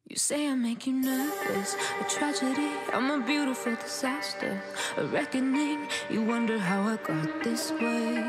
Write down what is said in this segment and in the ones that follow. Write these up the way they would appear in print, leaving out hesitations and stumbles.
You say I make you nervous, a tragedy, I'm a beautiful disaster, a reckoning. You wonder how I got this way.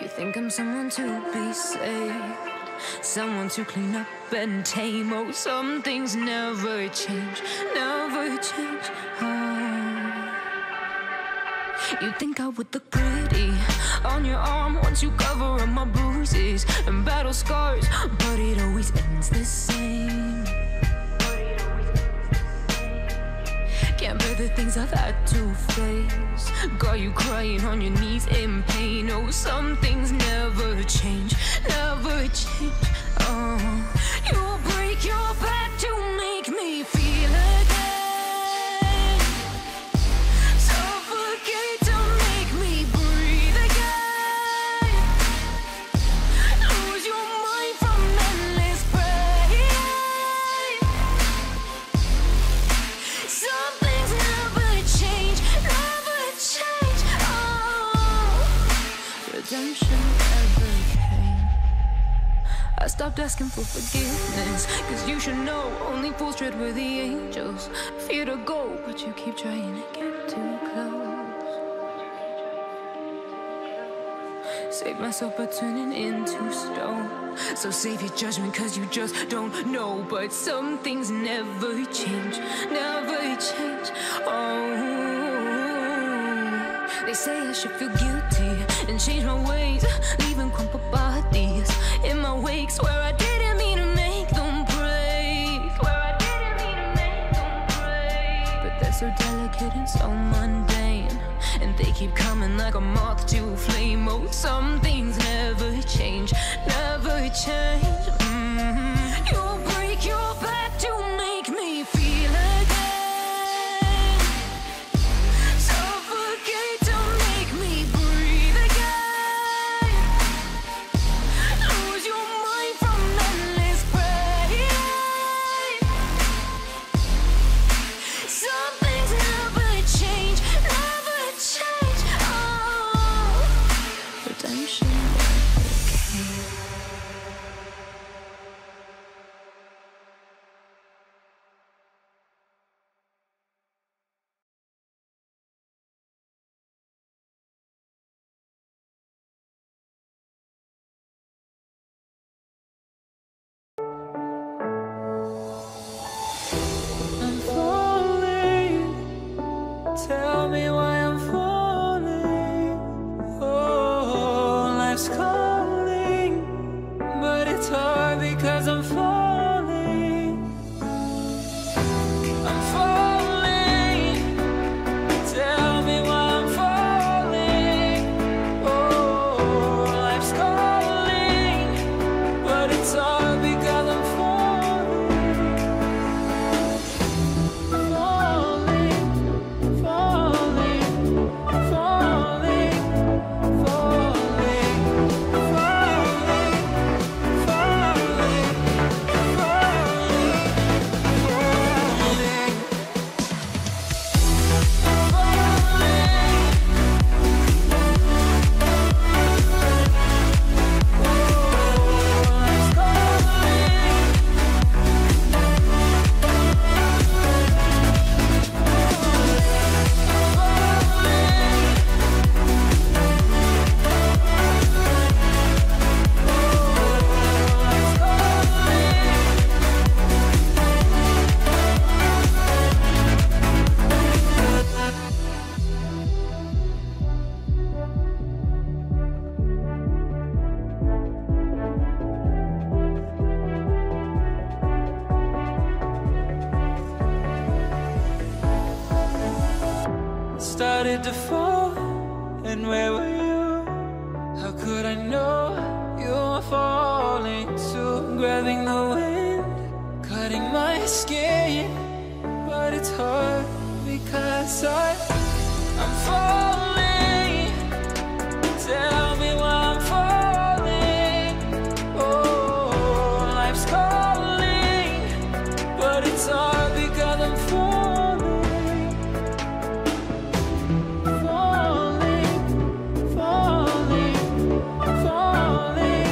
You think I'm someone to be saved, someone to clean up and tame. Oh, some things never change, never change. You think I would look pretty on your arm once you cover up my bruises and battle scars, but it always ends the same. Can't bear the things I've had to face, got you crying on your knees in pain. Oh, some things never change, never change. Oh, you'll break your back to make me feel again. I stopped asking for forgiveness, cause you should know only fools tread where the angels fear to go, but you keep trying to get too close. Save myself by turning into stone, so save your judgment cause you just don't know. But some things never change, never change. Oh, they say I should feel guilty and change my ways, leaving crumpled bodies in my wake. Swear I didn't mean to make them break, swear I didn't mean to make them break. But they're so delicate and so mundane, and they keep coming like a moth to a flame. Oh, some things never change, never change. You'll break your back to make me feel again. Tell me why I'm falling. Oh, life's calling, but it's hard because I'm falling. I'm falling. Tell me why I'm falling. Oh, life's calling, but it's hard because I'm falling. Started to fall, and where were you? How could I know you were falling too? Grabbing the wind, cutting my skin, but it's hard because I'm falling. Tell me why I'm falling. Oh, life's calling, but it's hard because I'm falling. Falling, falling, falling.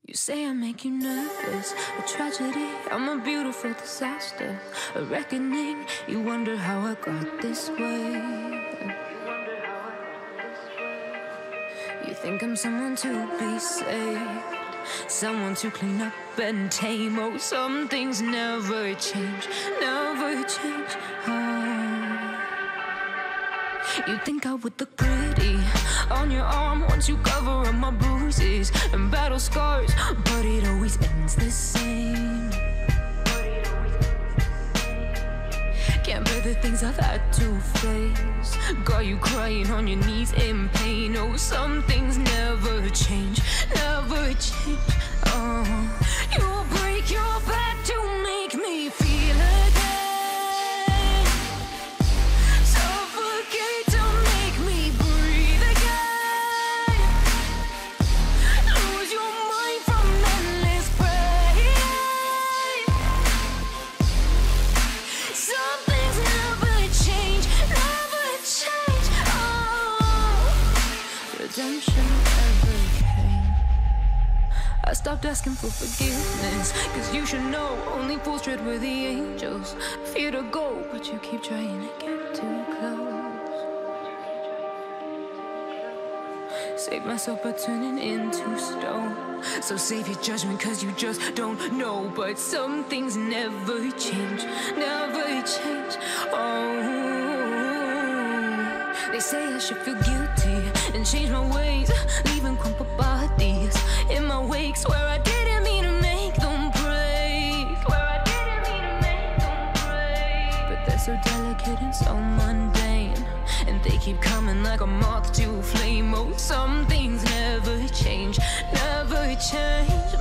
You say I make you nervous, a tragedy, I'm a beautiful disaster, a reckoning. You wonder how I got this way. You think I'm someone to be saved, someone to clean up and tame. Oh, some things never change, never change. You think I would look pretty on your arm once you cover up my bruises and battle scars, but it always ends the same. Can't bear the things I've had to face, got you crying on your knees in pain. Oh, some things never change, never change. You'll break your back to make me feel again, suffocate to make me breathe again, lose your mind from endless pain. Some things never change, never change. Redemption never came. I stopped asking for forgiveness, cause you should know only fools tread where the angels fear to go, but you keep trying to get too close. Save myself by turning into stone, so save your judgment cause you just don't know. But some things never change, never change. They say I should feel guilty and change my ways, leaving crumpled bodies in my wake. Swear I didn't mean to make them break, swear I didn't mean to make them break. But they're so delicate and so mundane, and they keep coming like a moth to a flame. Oh, some things never change, never change.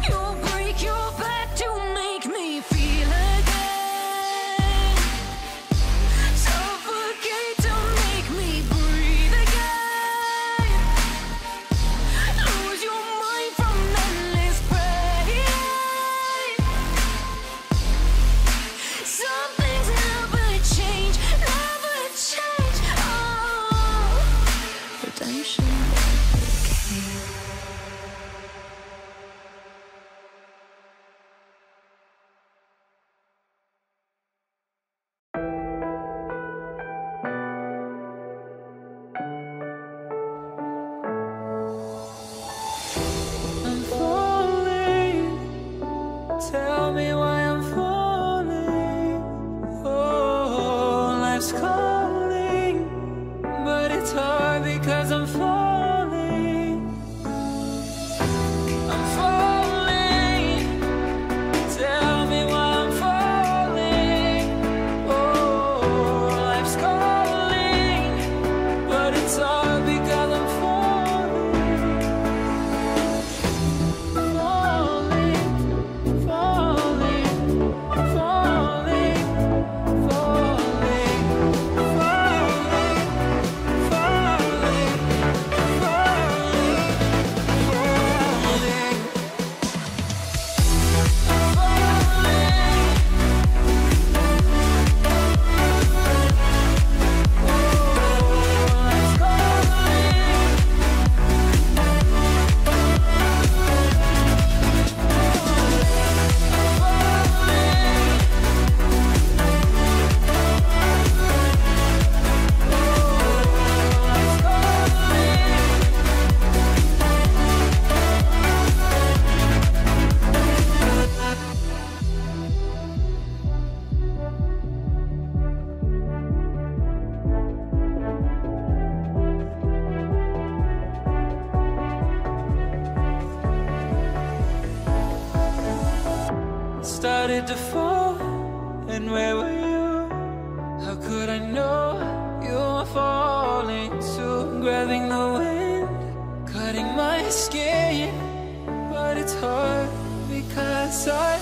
You'll break your back to make me feel again, suffocate to make me breathe again, lose your mind from endless pain. Some things never change, never change. Redemption never came. I'm falling, tell me why I'm falling. Oh, life's calling, but it's hard because I'm falling. I'm falling, tell me why I'm falling. Oh, life's calling, but it's hard because I'm falling. Started to fall, and where were you? How could I know you were falling too? Grabbing the wind, cutting my skin, but it's hard because I